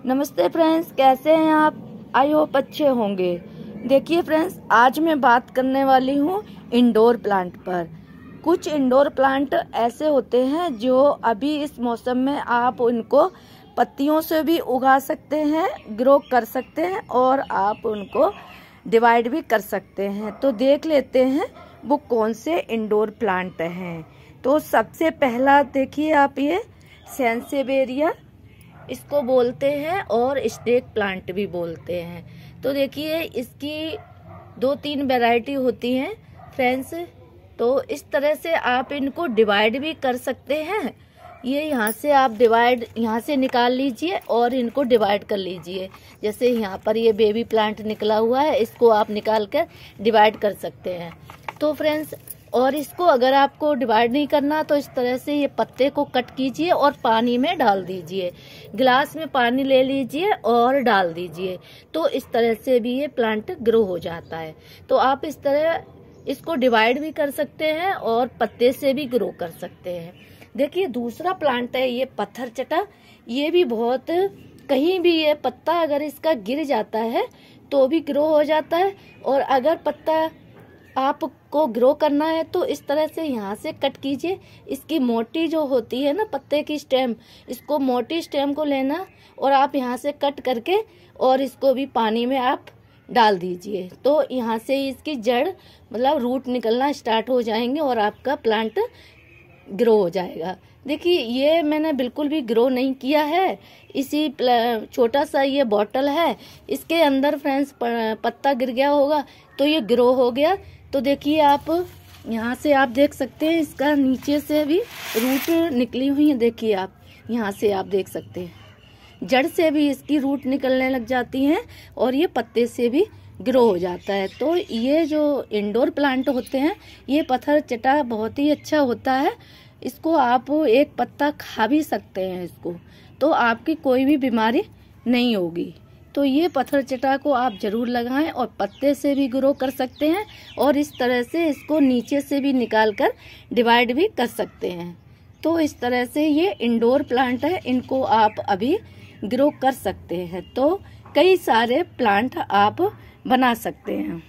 नमस्ते फ्रेंड्स, कैसे हैं आप? आई होप अच्छे होंगे। देखिए फ्रेंड्स, आज मैं बात करने वाली हूँ इंडोर प्लांट पर। कुछ इंडोर प्लांट ऐसे होते हैं जो अभी इस मौसम में आप उनको पत्तियों से भी उगा सकते हैं, ग्रो कर सकते हैं और आप उनको डिवाइड भी कर सकते हैं। तो देख लेते हैं वो कौन से इंडोर प्लांट हैं। तो सबसे पहला देखिए आप, ये सैंसेवेरिया इसको बोलते हैं और स्नेक प्लांट भी बोलते हैं। तो देखिए इसकी 2-3 वैरायटी होती हैं फ्रेंड्स। तो इस तरह से आप इनको डिवाइड भी कर सकते हैं। ये यहाँ से आप डिवाइड यहाँ से निकाल लीजिए और इनको डिवाइड कर लीजिए। जैसे यहाँ पर ये बेबी प्लांट निकला हुआ है, इसको आप निकाल कर डिवाइड कर सकते हैं। तो फ्रेंड्स, और इसको अगर आपको डिवाइड नहीं करना तो इस तरह से ये पत्ते को कट कीजिए और पानी में डाल दीजिए। गिलास में पानी ले लीजिए और डाल दीजिए। तो इस तरह से भी ये प्लांट ग्रो हो जाता है। तो आप इस तरह इसको डिवाइड भी कर सकते हैं और पत्ते से भी ग्रो कर सकते हैं। देखिए दूसरा प्लांट है ये पत्थर चटा। ये भी बहुत, कहीं भी ये पत्ता अगर इसका गिर जाता है तो भी ग्रो हो जाता है। और अगर पत्ता आपको ग्रो करना है तो इस तरह से यहाँ से कट कीजिए। इसकी मोटी जो होती है ना पत्ते की स्टेम, इसको मोटी स्टेम को लेना और आप यहाँ से कट करके और इसको भी पानी में आप डाल दीजिए। तो यहाँ से इसकी जड़ मतलब रूट निकलना स्टार्ट हो जाएंगे और आपका प्लांट ग्रो हो जाएगा। देखिए ये मैंने बिल्कुल भी ग्रो नहीं किया है। इसी छोटा सा ये बॉटल है, इसके अंदर फ्रेंड्स पत्ता गिर गया होगा तो ये ग्रो हो गया। तो देखिए आप यहाँ से आप देख सकते हैं इसका नीचे से भी रूट निकली हुई है। देखिए आप यहाँ से आप देख सकते हैं जड़ से भी इसकी रूट निकलने लग जाती हैं और ये पत्ते से भी ग्रो हो जाता है। तो ये जो इंडोर प्लांट होते हैं ये पत्थर चटा बहुत ही अच्छा होता है। इसको आप एक पत्ता खा भी सकते हैं इसको, तो आपकी कोई भी बीमारी नहीं होगी। तो ये पत्थर चटा को आप जरूर लगाएं और पत्ते से भी ग्रो कर सकते हैं और इस तरह से इसको नीचे से भी निकाल कर डिवाइड भी कर सकते हैं। तो इस तरह से ये इंडोर प्लांट है, इनको आप अभी ग्रो कर सकते हैं। तो कई सारे प्लांट आप बना सकते हैं।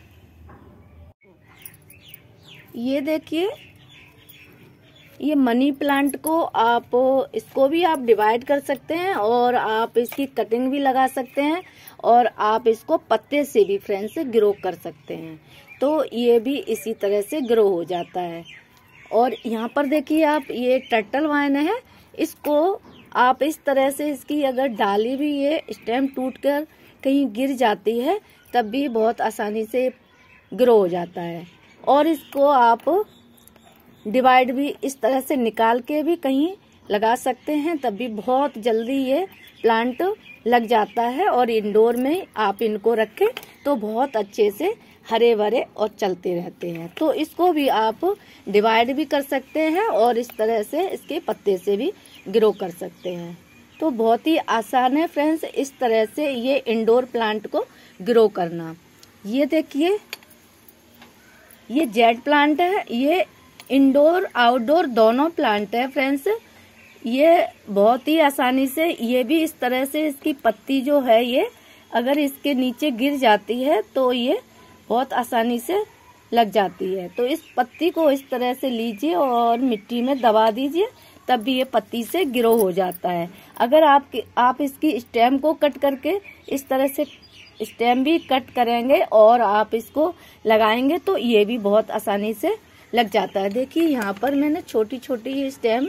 ये देखिए ये मनी प्लांट को आप इसको भी आप डिवाइड कर सकते हैं और आप इसकी कटिंग भी लगा सकते हैं और आप इसको पत्ते से भी फ्रेंड्स ग्रो कर सकते हैं। तो ये भी इसी तरह से ग्रो हो जाता है। और यहाँ पर देखिए आप, ये टर्टल वाइन है, इसको आप इस तरह से इसकी अगर डाली भी ये स्टेम टूट कर कहीं गिर जाती है तब भी बहुत आसानी से ग्रो हो जाता है। और इसको आप डिवाइड भी इस तरह से निकाल के भी कहीं लगा सकते हैं, तब भी बहुत जल्दी ये प्लांट लग जाता है। और इंडोर में आप इनको रखें तो बहुत अच्छे से हरे भरे और चलते रहते हैं। तो इसको भी आप डिवाइड भी कर सकते हैं और इस तरह से इसके पत्ते से भी ग्रो कर सकते हैं। तो बहुत ही आसान है फ्रेंड्स इस तरह से ये इंडोर प्लांट को ग्रो करना। ये देखिए ये जेड प्लांट है, ये इंडोर आउटडोर दोनों प्लांट है फ्रेंड्स। ये बहुत ही आसानी से, ये भी इस तरह से इसकी पत्ती जो है ये अगर इसके नीचे गिर जाती है तो ये बहुत आसानी से लग जाती है। तो इस पत्ती को इस तरह से लीजिए और मिट्टी में दबा दीजिए, तब भी ये पत्ती से ग्रो हो जाता है। अगर आप इसकी स्टेम को कट करके इस तरह से स्टेम भी कट करेंगे और आप इसको लगाएंगे तो ये भी बहुत आसानी से लग जाता है। देखिए यहाँ पर मैंने छोटी छोटी स्टेम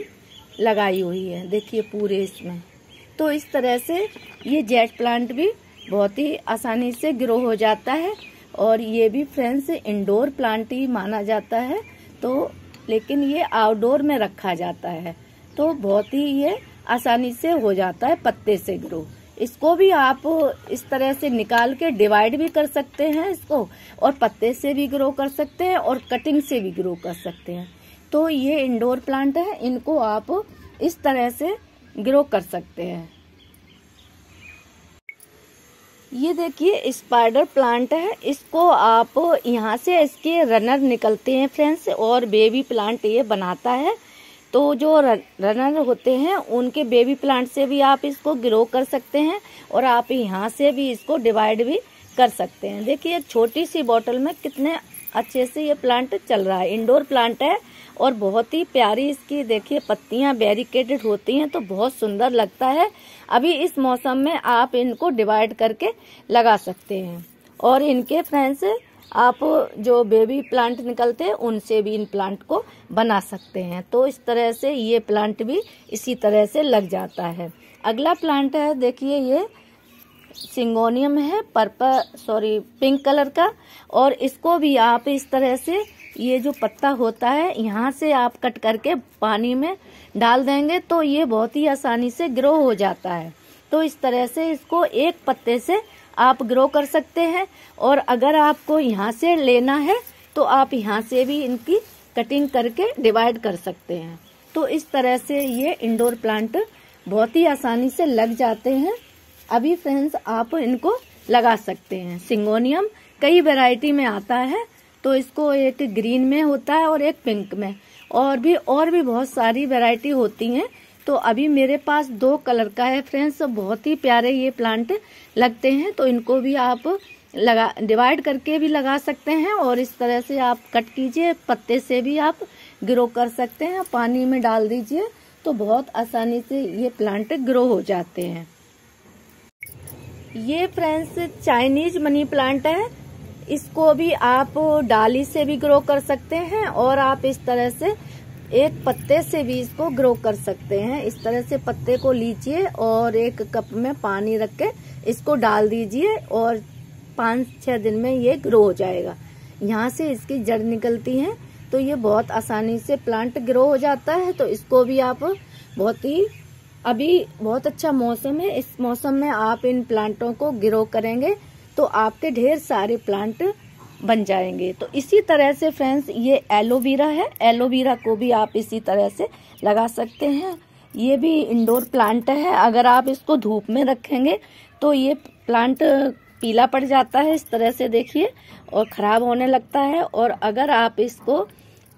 लगाई हुई है, देखिए पूरे इसमें। तो इस तरह से ये जेड प्लांट भी बहुत ही आसानी से ग्रो हो जाता है और ये भी फ्रेंड्स इंडोर प्लांट ही माना जाता है। तो लेकिन ये आउटडोर में रखा जाता है तो बहुत ही ये आसानी से हो जाता है पत्ते से ग्रो। इसको भी आप इस तरह से निकाल के डिवाइड भी कर सकते हैं इसको, और पत्ते से भी ग्रो कर सकते हैं और कटिंग से भी ग्रो कर सकते हैं। तो ये इंडोर प्लांट है, इनको आप इस तरह से ग्रो कर सकते हैं। ये देखिए स्पाइडर प्लांट है, इसको आप यहाँ से इसके रनर निकलते हैं फ्रेंड्स और बेबी प्लांट ये बनाता है। तो जो रनर होते हैं उनके बेबी प्लांट से भी आप इसको ग्रो कर सकते हैं और आप यहाँ से भी इसको डिवाइड भी कर सकते हैं। देखिए छोटी सी बॉटल में कितने अच्छे से ये प्लांट चल रहा है। इंडोर प्लांट है और बहुत ही प्यारी इसकी देखिए पत्तियां बैरिकेडेड होती हैं तो बहुत सुंदर लगता है। अभी इस मौसम में आप इनको डिवाइड करके लगा सकते हैं और इनके फ्रेंड्स आप जो बेबी प्लांट निकलते हैं उनसे भी इन प्लांट को बना सकते हैं। तो इस तरह से ये प्लांट भी इसी तरह से लग जाता है। अगला प्लांट है देखिए ये सिंगोनियम है पिंक कलर का और इसको भी आप इस तरह से ये जो पत्ता होता है यहाँ से आप कट करके पानी में डाल देंगे तो ये बहुत ही आसानी से ग्रो हो जाता है। तो इस तरह से इसको एक पत्ते से आप ग्रो कर सकते हैं और अगर आपको यहाँ से लेना है तो आप यहाँ से भी इनकी कटिंग करके डिवाइड कर सकते हैं। तो इस तरह से ये इंडोर प्लांट बहुत ही आसानी से लग जाते हैं। अभी फ्रेंड्स आप इनको लगा सकते हैं। सिंगोनियम कई वैरायटी में आता है तो इसको एक ग्रीन में होता है और एक पिंक में और भी बहुत सारी वैरायटी होती हैं। तो अभी मेरे पास 2 कलर का है फ्रेंड्स। बहुत ही प्यारे ये प्लांट लगते हैं तो इनको भी आप डिवाइड करके भी लगा सकते हैं और इस तरह से आप कट कीजिए, पत्ते से भी आप ग्रो कर सकते हैं। पानी में डाल दीजिए तो बहुत आसानी से ये प्लांट ग्रो हो जाते हैं। ये फ्रेंड्स चाइनीज मनी प्लांट है। इसको भी आप डाली से भी ग्रो कर सकते हैं और आप इस तरह से एक पत्ते से भी इसको ग्रो कर सकते हैं। इस तरह से पत्ते को लीजिए और एक कप में पानी रख के इसको डाल दीजिए और 5-6 दिन में ये ग्रो हो जाएगा। यहाँ से इसकी जड़ निकलती है तो ये बहुत आसानी से प्लांट ग्रो हो जाता है। तो इसको भी आप अभी बहुत अच्छा मौसम है, इस मौसम में आप इन प्लांटों को ग्रो करेंगे तो आपके ढेर सारे प्लांट बन जाएंगे। तो इसी तरह से फ्रेंड्स ये एलोवेरा है। एलोवेरा को भी आप इसी तरह से लगा सकते हैं। ये भी इंडोर प्लांट है। अगर आप इसको धूप में रखेंगे तो ये प्लांट पीला पड़ जाता है इस तरह से देखिए और खराब होने लगता है और अगर आप इसको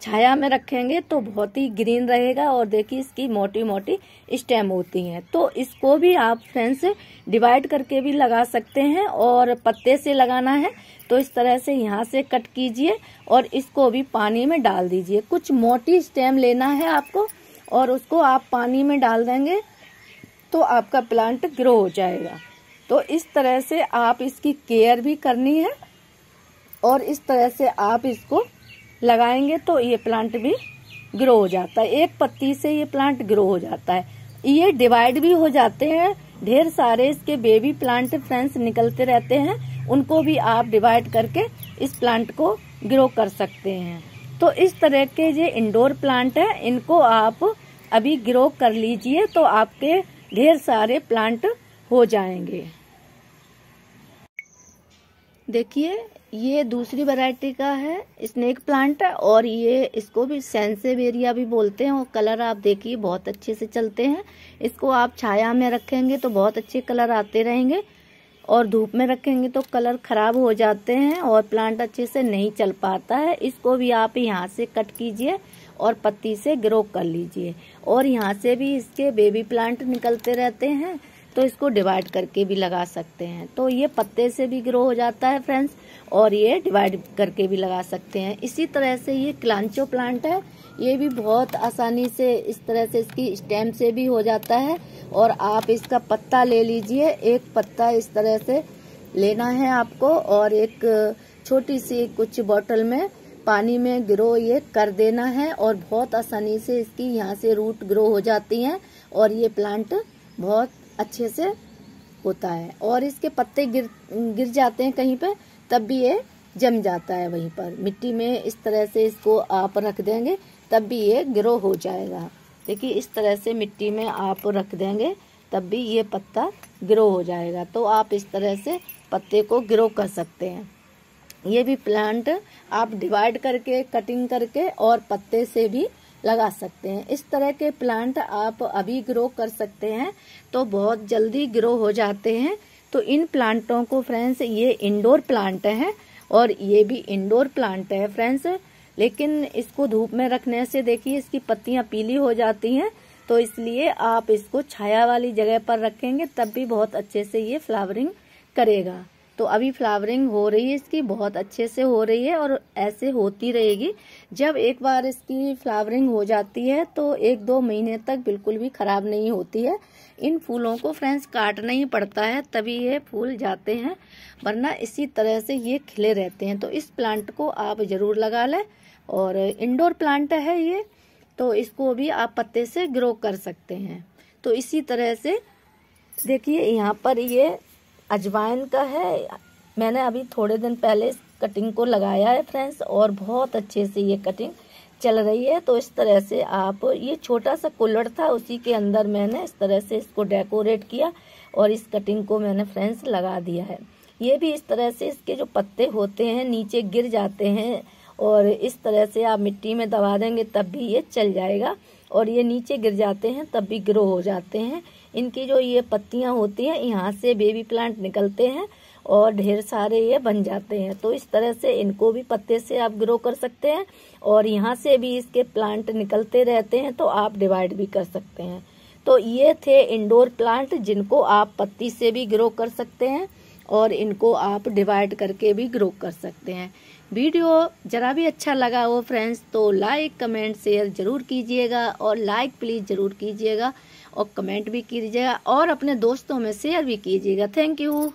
छाया में रखेंगे तो बहुत ही ग्रीन रहेगा और देखिए इसकी मोटी मोटी स्टेम होती हैं। तो इसको भी आप फ्रेंड्स डिवाइड करके भी लगा सकते हैं और पत्ते से लगाना है तो इस तरह से यहाँ से कट कीजिए और इसको भी पानी में डाल दीजिए। कुछ मोटी स्टेम लेना है आपको और उसको आप पानी में डाल देंगे तो आपका प्लांट ग्रो हो जाएगा। तो इस तरह से आप इसकी केयर भी करनी है और इस तरह से आप इसको लगाएंगे तो ये प्लांट भी ग्रो हो जाता है। एक पत्ती से ये प्लांट ग्रो हो जाता है। ये डिवाइड भी हो जाते हैं। ढेर सारे इसके बेबी प्लांट फ्रेंड्स निकलते रहते हैं, उनको भी आप डिवाइड करके इस प्लांट को ग्रो कर सकते हैं। तो इस तरह के ये इंडोर प्लांट है, इनको आप अभी ग्रो कर लीजिए तो आपके ढेर सारे प्लांट हो जाएंगे। देखिए ये दूसरी वैरायटी का है स्नेक प्लांट और ये इसको भी सेंसेवेरिया भी बोलते हैं और कलर आप देखिए बहुत अच्छे से चलते हैं। इसको आप छाया में रखेंगे तो बहुत अच्छे कलर आते रहेंगे और धूप में रखेंगे तो कलर खराब हो जाते हैं और प्लांट अच्छे से नहीं चल पाता है। इसको भी आप यहाँ से कट कीजिए और पत्ती से ग्रो कर लीजिए और यहाँ से भी इसके बेबी प्लांट निकलते रहते हैं तो इसको डिवाइड करके भी लगा सकते हैं। तो ये पत्ते से भी ग्रो हो जाता है फ्रेंड्स और ये डिवाइड करके भी लगा सकते हैं। इसी तरह से ये क्लांचो प्लांट है। ये भी बहुत आसानी से इस तरह से इसकी स्टेम से भी हो जाता है और आप इसका पत्ता ले लीजिए। एक पत्ता इस तरह से लेना है आपको और एक छोटी सी कुछ बोतल में पानी में ग्रो ये कर देना है और बहुत आसानी से इसकी यहाँ से रूट ग्रो हो जाती हैं और ये प्लांट बहुत अच्छे से होता है। और इसके पत्ते गिर जाते हैं कहीं पे तब भी ये जम जाता है वहीं पर मिट्टी में। इस तरह से इसको आप रख देंगे तब भी ये ग्रो हो जाएगा। देखिए इस तरह से मिट्टी में आप रख देंगे तब भी ये पत्ता ग्रो हो जाएगा। तो आप इस तरह से पत्ते को ग्रो कर सकते हैं। ये भी प्लांट आप डिवाइड करके कटिंग करके और पत्ते से भी लगा सकते हैं। इस तरह के प्लांट आप अभी ग्रो कर सकते हैं तो बहुत जल्दी ग्रो हो जाते हैं। तो इन प्लांटों को फ्रेंड्स ये इंडोर प्लांट है और ये भी इंडोर प्लांट है फ्रेंड्स। लेकिन इसको धूप में रखने से देखिए इसकी पत्तियां पीली हो जाती हैं, तो इसलिए आप इसको छाया वाली जगह पर रखेंगे तब भी बहुत अच्छे से ये फ्लावरिंग करेगा। तो अभी फ्लावरिंग हो रही है, इसकी बहुत अच्छे से हो रही है और ऐसे होती रहेगी। जब एक बार इसकी फ्लावरिंग हो जाती है तो 1-2 महीने तक बिल्कुल भी खराब नहीं होती है। इन फूलों को फ्रेंड्स काटना ही पड़ता है तभी ये फूल जाते हैं, वरना इसी तरह से ये खिले रहते हैं। तो इस प्लांट को आप जरूर लगा लें और इंडोर प्लांट है ये, तो इसको भी आप पत्ते से ग्रो कर सकते हैं। तो इसी तरह से देखिए यहाँ पर ये अजवाइन का है, मैंने अभी थोड़े दिन पहले इस कटिंग को लगाया है फ्रेंड्स और बहुत अच्छे से ये कटिंग चल रही है। तो इस तरह से आप, ये छोटा सा कुल्हड़ था उसी के अंदर मैंने इस तरह से इसको डेकोरेट किया और इस कटिंग को मैंने फ्रेंड्स लगा दिया है। ये भी इस तरह से इसके जो पत्ते होते हैं नीचे गिर जाते हैं और इस तरह से आप मिट्टी में दबा देंगे तब भी ये चल जाएगा, और ये नीचे गिर जाते हैं तब भी ग्रो हो जाते हैं। इनकी जो ये पत्तियां होती हैं यहाँ से बेबी प्लांट निकलते हैं और ढेर सारे ये बन जाते हैं। तो इस तरह से इनको भी पत्ते से आप ग्रो कर सकते हैं और यहाँ से भी इसके प्लांट निकलते रहते हैं, तो आप डिवाइड भी कर सकते हैं। तो ये थे इंडोर प्लांट जिनको आप पत्ती से भी ग्रो कर सकते हैं और इनको आप डिवाइड करके भी ग्रो कर सकते हैं। वीडियो जरा भी अच्छा लगा हो फ्रेंड्स तो लाइक कमेंट शेयर जरूर कीजिएगा, और लाइक प्लीज़ ज़रूर कीजिएगा और कमेंट भी कीजिएगा और अपने दोस्तों में शेयर भी कीजिएगा। Thank you.